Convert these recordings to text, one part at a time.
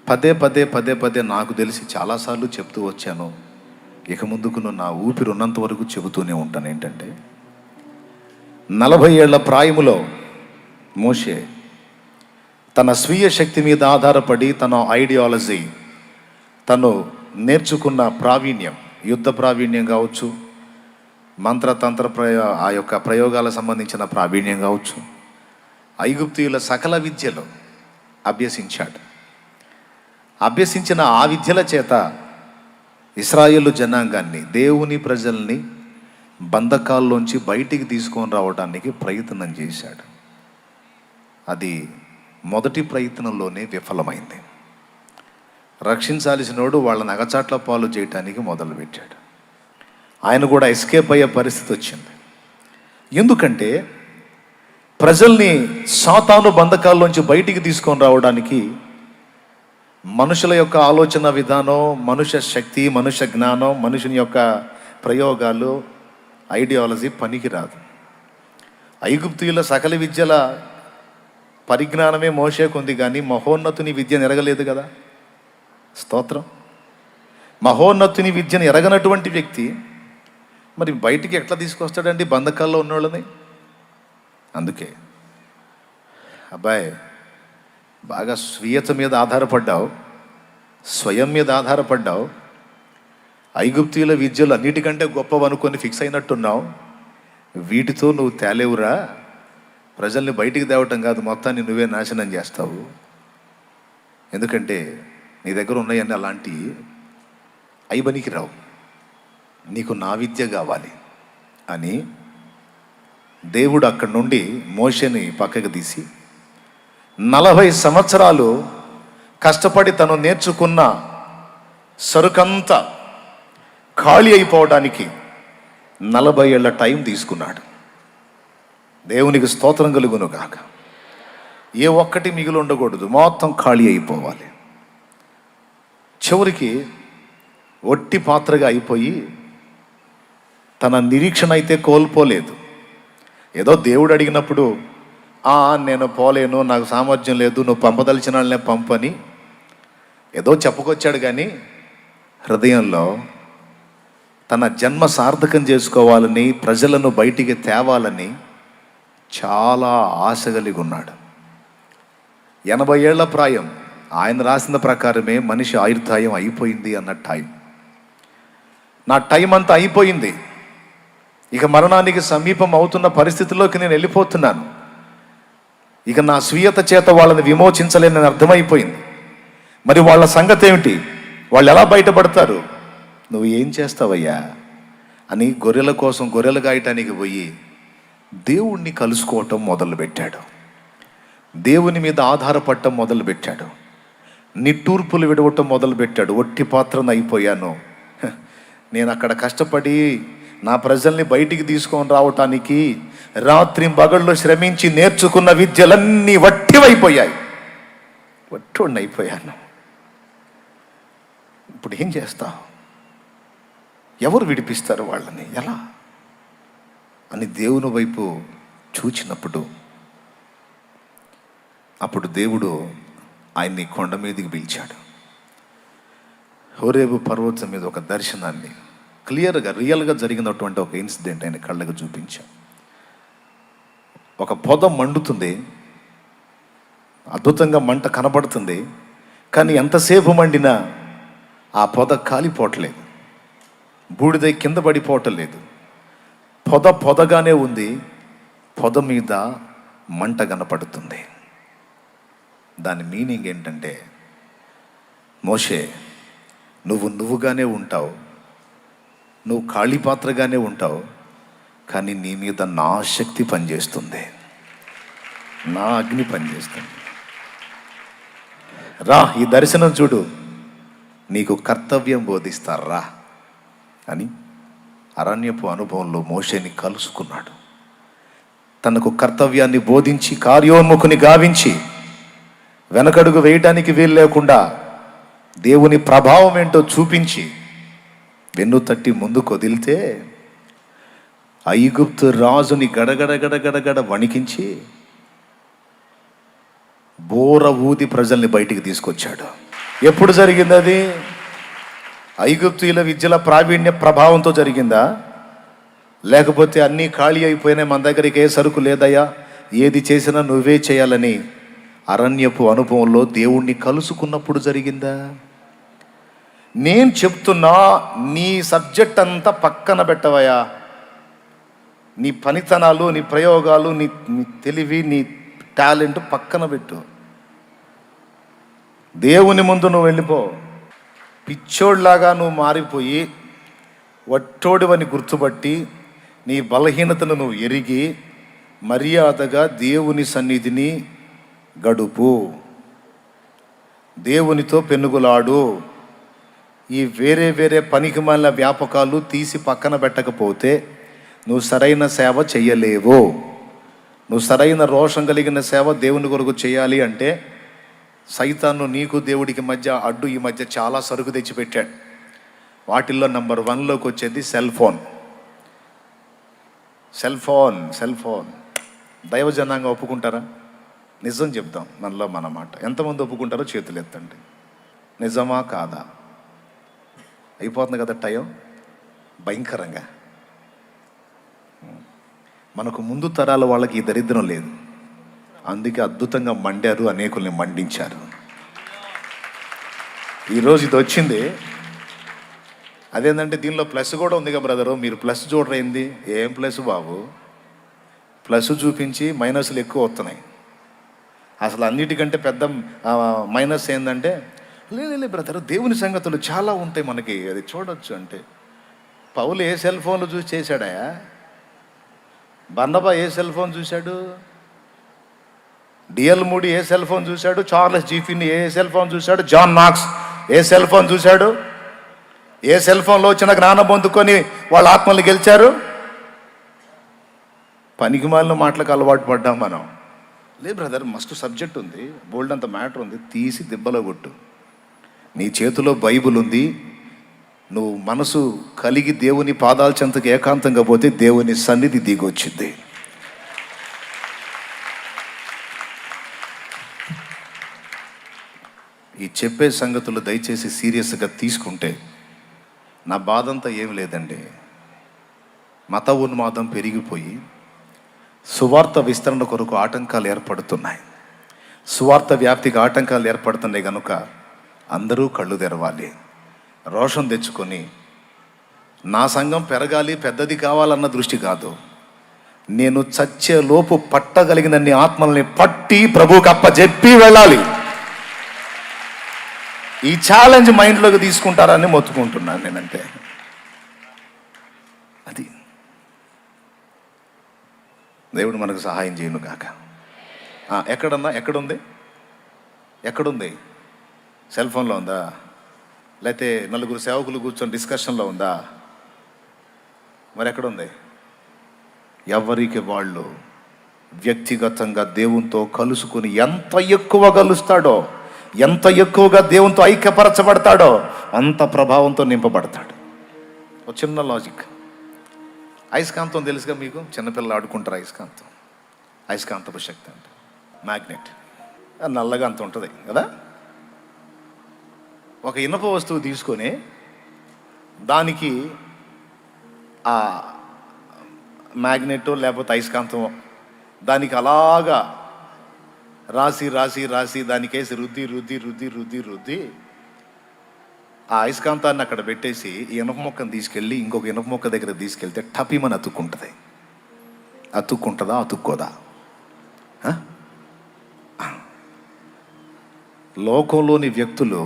పదే పదే పదే పదే నాకు తెలిసి చాలాసార్లు చెప్తూ వచ్చాను. ఇక ముందుకు నా ఊపిరి ఉన్నంత వరకు చెబుతూనే ఉంటాను. ఏంటంటే 40 ఏళ్ల ప్రాయములో మోషే తన స్వీయ శక్తి మీద ఆధారపడి తన ఐడియాలజీ, తను నేర్చుకున్న ప్రావీణ్యం, యుద్ధ ప్రావీణ్యం కావచ్చు, మంత్రతంత్ర ఆ యొక్క ప్రయోగాలకు సంబంధించిన ప్రావీణ్యం కావచ్చు, ఐగుప్తీయుల సకల విద్యలు అభ్యసించాడు. అభ్యసించిన ఆ విద్యల చేత ఇశ్రాయేలు జనాంగాన్ని, దేవుని ప్రజల్ని బంధకాల్లోంచి బయటికి తీసుకొని రావడానికి ప్రయత్నం చేశాడు. అది మొదటి ప్రయత్నంలోనే విఫలమైంది. రక్షించాల్సినోడు వాళ్ళని అగచాట్ల పాలు చేయటానికి మొదలుపెట్టాడు. ఆయన కూడా ఎస్కేప్ అయ్యే పరిస్థితి వచ్చింది. ఎందుకంటే ప్రజల్ని సాతాను బంధకాల్లోంచి బయటికి తీసుకొని రావడానికి మనుషుల యొక్క ఆలోచన విధానం, మనుష్య శక్తి, మనుష్య జ్ఞానం, మనుషుని యొక్క ప్రయోగాలు, ఐడియాలజీ పనికిరాదు. ఐగుప్తీయుల సకల విద్యల పరిజ్ఞానమే మోషేకు ఉంది, కానీ మహోన్నతుని విద్యను ఎరగలేదు కదా. స్తోత్రం. మహోన్నతుని విద్యను ఎరగనటువంటి వ్యక్తి మరి బయటికి ఎట్లా తీసుకొస్తాడండి బంధకాల్లో ఉన్నోళ్ళని? అందుకే అబ్బాయి, బాగా స్వీయత మీద ఆధారపడ్డావు, స్వయం మీద ఆధారపడ్డావు, ఐగుప్తీయుల విద్యలు అన్నిటికంటే గొప్పవనుకొని ఫిక్స్ అయినట్టున్నావు. వీటితో నువ్వు తేలేవురా, ప్రజల్ని బయటికి తేవటం కాదు, మొత్తాన్ని నువ్వే నాశనం చేస్తావు. ఎందుకంటే నీ దగ్గర ఉన్నాయన్నీ అలాంటి ఐబనికి రావు, నీకు నా విద్య కావాలి అని దేవుడు అక్కడి నుండి మోషేని పక్కకు తీసి 40 సంవత్సరాలు కష్టపడి తను నేర్చుకున్న సరుకంతా ఖాళీ అయిపోవడానికి 40 ఏళ్ల టైం తీసుకున్నాడు. దేవునికి స్తోత్రం కలుగును గాక. ఏ ఒక్కటి మిగిలి ఉండకూడదు, మొత్తం ఖాళీ అయిపోవాలి. చివరికి ఒట్టి పాత్రగా అయిపోయి తన నిరీక్షణ అయితే కోల్పోలేదు. ఏదో దేవుడు అడిగినప్పుడు నేను పోలేను, నాకు సామర్థ్యం లేదు, నువ్వు పంపదలిచిన వాళ్ళనే పంపని ఏదో చెప్పుకొచ్చాడు, కానీ హృదయంలో తన జన్మ సార్థకం చేసుకోవాలని, ప్రజలను బయటికి తేవాలని చాలా ఆశ కలిగి ఉన్నాడు. 80 ఏళ్ల ప్రాయం, ఆయన రాసిన ప్రకారమే మనిషి ఆయుర్దాయం అయిపోయింది అన్న టైం. నా టైం అంతా అయిపోయింది, ఇక మరణానికి సమీపం అవుతున్న పరిస్థితిలోకి నేను వెళ్ళిపోతున్నాను, ఇక నా స్వీయత చేత వాళ్ళని విమోచించలేనని అర్థమైపోయింది. మరి వాళ్ళ సంగతి ఏమిటి? వాళ్ళు ఎలా బయటపడతారు? నువ్వు ఏం చేస్తావయ్యా అని గొర్రెల కోసం గొర్రెలు గాయటానికి పోయి దేవుణ్ణి కలుసుకోవటం మొదలుపెట్టాడు. దేవుని మీద ఆధారపడటం మొదలుపెట్టాడు. నిట్టూర్పులు విడవటం మొదలుపెట్టాడు. ఒట్టి పాత్రను అయిపోయాను, నేను అక్కడ కష్టపడి నా ప్రజల్ని బయటికి తీసుకొని రావటానికి రాత్రి పగళ్ళు శ్రమించి నేర్చుకున్న విద్యలన్నీ వట్టివైపోయాయి, వట్టోడిని అయిపోయాను. ఇప్పుడు ఏం చేస్తా? ఎవరు విడిపిస్తారు వాళ్ళని? ఎలా అని దేవుని వైపు చూచినప్పుడు అప్పుడు దేవుడు ఆయన్ని కొండ మీదకి పిలిచాడు. హోరేబు పర్వతం మీద ఒక దర్శనాన్ని క్లియర్గా, రియల్గా జరిగినటువంటి ఒక ఇన్సిడెంట్ ఆయన కళ్ళకు చూపించాడు. ఒక పొద మండుతుంది, అద్భుతంగా మంట కనబడుతుంది, కానీ ఎంతసేపు మండినా ఆ పొద కాలిపోవట్లేదు, బూడిద కింద పడిపోవటం లేదు. పొదగానే ఉంది, పొద మీద మంట కనపడుతుంది. దాని మీనింగ్ ఏంటంటే, మోషే నువ్వుగానే ఉంటావు, నువ్వు ఖాళీ పాత్రగానే ఉంటావు, కానీ నీ మీద నా శక్తి పనిచేస్తుంది, నా అగ్ని పనిచేస్తుంది. రా, ఈ దర్శనం చూడు, నీకు కర్తవ్యం బోధిస్తారా అని అరణ్యపు అనుభవంలో మోషేని కలుసుకున్నాడు. తనకు కర్తవ్యాన్ని బోధించి కార్యోన్ముఖుని గావించి వెనకడుగు వేయటానికి వీలు లేకుండా దేవుని ప్రభావం ఏంటో చూపించి వెన్ను తట్టి ముందుకు వదిలితే ఐగుప్తు రాజుని గడగడ వణికించి బోర ఊది ప్రజల్ని బయటికి తీసుకొచ్చాడు. ఎప్పుడు జరిగింది అది? ఐగుప్తీయుల విద్యల ప్రావీణ్య ప్రభావంతో జరిగిందా? లేకపోతే అన్నీ ఖాళీ అయిపోయినాయి, మన దగ్గరికి ఏ సరుకు లేదయ్యా, ఏది చేసినా నువ్వే చేయాలని అరణ్యపు అనుభవంలో దేవుణ్ణి కలుసుకున్నప్పుడు జరిగిందా? నేను చెప్తున్నా, నీ సబ్జెక్ట్ అంతా పక్కన పెట్టవయ్యా. నీ పనితనాలు, నీ ప్రయోగాలు, నీ తెలివి, నీ టాలెంట్ పక్కన పెట్టు. దేవుని ముందు నువ్వు వెళ్ళిపో. పిచ్చోడ్లాగా నువ్వు మారిపోయి వట్టోడివని గుర్తుపట్టి నీ బలహీనతను నువ్వు ఎరిగి మర్యాదగా దేవుని సన్నిధిని గడుపు. దేవునితో పెనుగులాడు. ఈ వేరే వేరే పనికిమాలిన వ్యాపకాలు తీసి పక్కన పెట్టకపోతే నువ్వు సరైన సేవ చెయ్యలేవు. నువ్వు సరైన రోషం కలిగిన సేవ దేవుని కొరకు చేయాలి అంటే సైతాను నీకు దేవుడికి మధ్య అడ్డు ఈ మధ్య చాలా సరుకు తెచ్చిపెట్టాడు. వాటిల్లో నెంబర్ 1లోకి వచ్చేది సెల్ ఫోన్. దైవజనాంగా ఒప్పుకుంటారా? నిజం చెప్తాం, మనలో మన మాట. ఎంతమంది ఒప్పుకుంటారో చేతులు ఎత్తండి. నిజమా కాదా? అయిపోతుంది కదా టైం భయంకరంగా. మనకు ముందు తరాల వాళ్ళకి ఈ దరిద్రం లేదు, అందుకే అద్భుతంగా మండారు, అనేకుల్ని మండించారు. ఈరోజు ఇది వచ్చింది. అదేంటంటే దీనిలో ప్లస్ కూడా ఉందిగా బ్రదరు, మీరు ప్లస్ చూడరైంది. ఏం ప్లస్ బాబు? ప్లస్ చూపించి మైనస్లు ఎక్కువ వస్తున్నాయి. అసలు అన్నిటికంటే పెద్ద మైనస్ ఏంటంటే, లేదు బ్రదరు, దేవుని సంగతులు చాలా ఉంటాయి మనకి, అది చూడొచ్చు అంటే. పౌలు ఏ సెల్ ఫోన్లు చూసి చేశాడా? బర్నబా ఏ సెల్ ఫోన్ చూశాడు? డిఎల్ మూడి ఏ సెల్ ఫోన్ చూశాడు? చార్లెస్ జీఫిన్ ఏ సెల్ ఫోన్ చూశాడు? జాన్ నాక్స్ ఏ సెల్ ఫోన్ చూశాడు? ఏ సెల్ ఫోన్లో వచ్చిన జ్ఞానం పొందుకొని వాళ్ళ ఆత్మల్ని గెలిచారు? పనికిమాలిన మాటలకు అలవాటు పడ్డాం మనం. లేదు బ్రదర్, మస్తు సబ్జెక్ట్ ఉంది, బోల్డ్ అంత మ్యాటర్ ఉంది, తీసి దెబ్బలో కొట్టు. నీ చేతిలో బైబుల్ ఉంది, నువ్వు మనసు కలిగి దేవుని పాదాల చెంతకు ఏకాంతంగా పోతే దేవుని సన్నిధి దిగొచ్చింది. ఈ చెప్పే సంగతులు దయచేసి సీరియస్గా తీసుకుంటే నా బాధంతా ఏం లేదండి. మత ఉన్మాదం పెరిగిపోయి సువార్త విస్తరణ కొరకు ఆటంకాలు ఏర్పడుతున్నాయి. సువార్త వ్యాప్తికి ఆటంకాలు ఏర్పడుతున్నాయి కనుక అందరూ కళ్ళు తెరవాలి, రోషం తెచ్చుకొని నా సంఘం పెరగాలి, పెద్దది కావాలన్న దృష్టి కాదు. నేను చచ్చే లోపు పట్టగలిగినన్ని ఆత్మల్ని పట్టి ప్రభువుకి అప్పజెప్పి వెళ్ళాలి. ఈ ఛాలెంజ్ మైండ్లోకి తీసుకుంటారని మొత్తుకుంటున్నాను నేనంతే. అది దేవుడు మనకు సహాయం చేయను కాక. ఎక్కడుంది? సెల్ ఫోన్లో ఉందా? లేకపోతే నలుగురు సేవకులు కూర్చొని డిస్కషన్లో ఉందా? మరి ఎక్కడుంది? ఎవరికి వాళ్ళు వ్యక్తిగతంగా దేవునితో కలుసుకుని ఎంత ఎక్కువ కలుస్తాడో, ఎంత ఎక్కువగా దేవునితో ఐక్యపరచబడతాడో అంత ప్రభావంతో నింపబడతాడు. ఒక చిన్న లాజిక్. అయస్కాంతం తెలుసుగా మీకు, చిన్నపిల్లలు ఆడుకుంటారు అయస్కాంతపు శక్తి అంటే మ్యాగ్నెట్. నల్లగా అంత ఉంటుంది కదా. ఒక ఇనుప వస్తువు తీసుకొని దానికి ఆ మ్యాగ్నెట్ లేకపోతే అయస్కాంతం దానికి అలాగా రాసి దానికేసి రుద్ది ఆ అయస్కాంతాన్ని అక్కడ పెట్టేసి ఈ ఇనుప మొక్కను తీసుకెళ్ళి ఇంకొక ఇనుప మొక్క దగ్గర తీసుకెళ్తే టపిమని అతుక్కుంటుందా? అతుక్కోదా? లోకంలోని వ్యక్తులు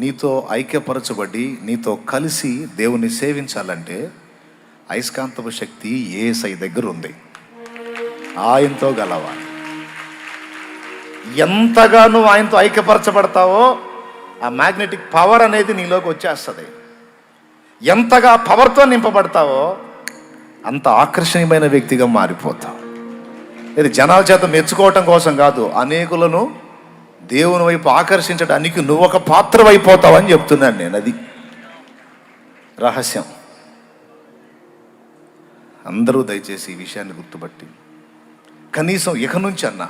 నీతో ఐక్యపరచబడి నీతో కలిసి దేవుని సేవించాలంటే అయస్కాంతపు శక్తి యేసయ్య దగ్గర ఉంది. ఆయనతో గలవాలి. ఎంతగా నువ్వు ఆయనతో ఐక్యపరచబడతావో ఆ మ్యాగ్నెటిక్ పవర్ అనేది నీలోకి వచ్చేస్తుంది. ఎంతగా పవర్తో నింపబడతావో అంత ఆకర్షణీయమైన వ్యక్తిగా మారిపోతావు. ఇది జనాల చేత మెచ్చుకోవటం కోసం కాదు, అనేకులను దేవుని వైపు ఆకర్షించడానికి నువ్వు ఒక పాత్రవైపోతావు అని చెప్తున్నాను నేను. అది రహస్యం. అందరూ దయచేసి ఈ విషయాన్ని గుర్తుపట్టి కనీసం ఇక నుంచి అన్నా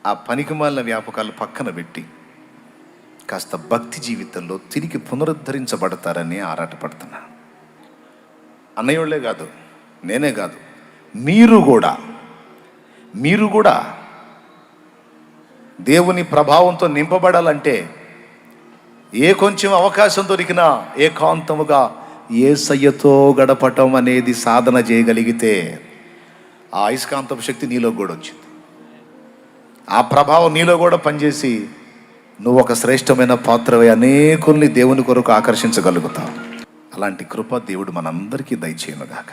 ఆ పనికిమాలిన వ్యాపకాలు పక్కన పెట్టి కాస్త భక్తి జీవితంలో తిరిగి పునరుద్ధరించబడతారని ఆరాటపడుతున్నా. అన్నయ్యోళ్ళే కాదు, నేనే కాదు, మీరు కూడా దేవుని ప్రభావంతో నింపబడాలంటే ఏ కొంచెం అవకాశం దొరికినా ఏకాంతముగా యేసయ్యతో గడపటం అనేది సాధన చేయగలిగితే ఆ అయస్కాంతపు శక్తి నీలో కూడా వచ్చింది. ఆ ప్రభావం నీలో కూడా పనిచేసి నువ్వు ఒక శ్రేష్టమైన పాత్రవై అనేకుల్ని దేవుని కొరకు ఆకర్షించగలుగుతావు. అలాంటి కృప దేవుడు మనందరికీ దయచేయునుగాక.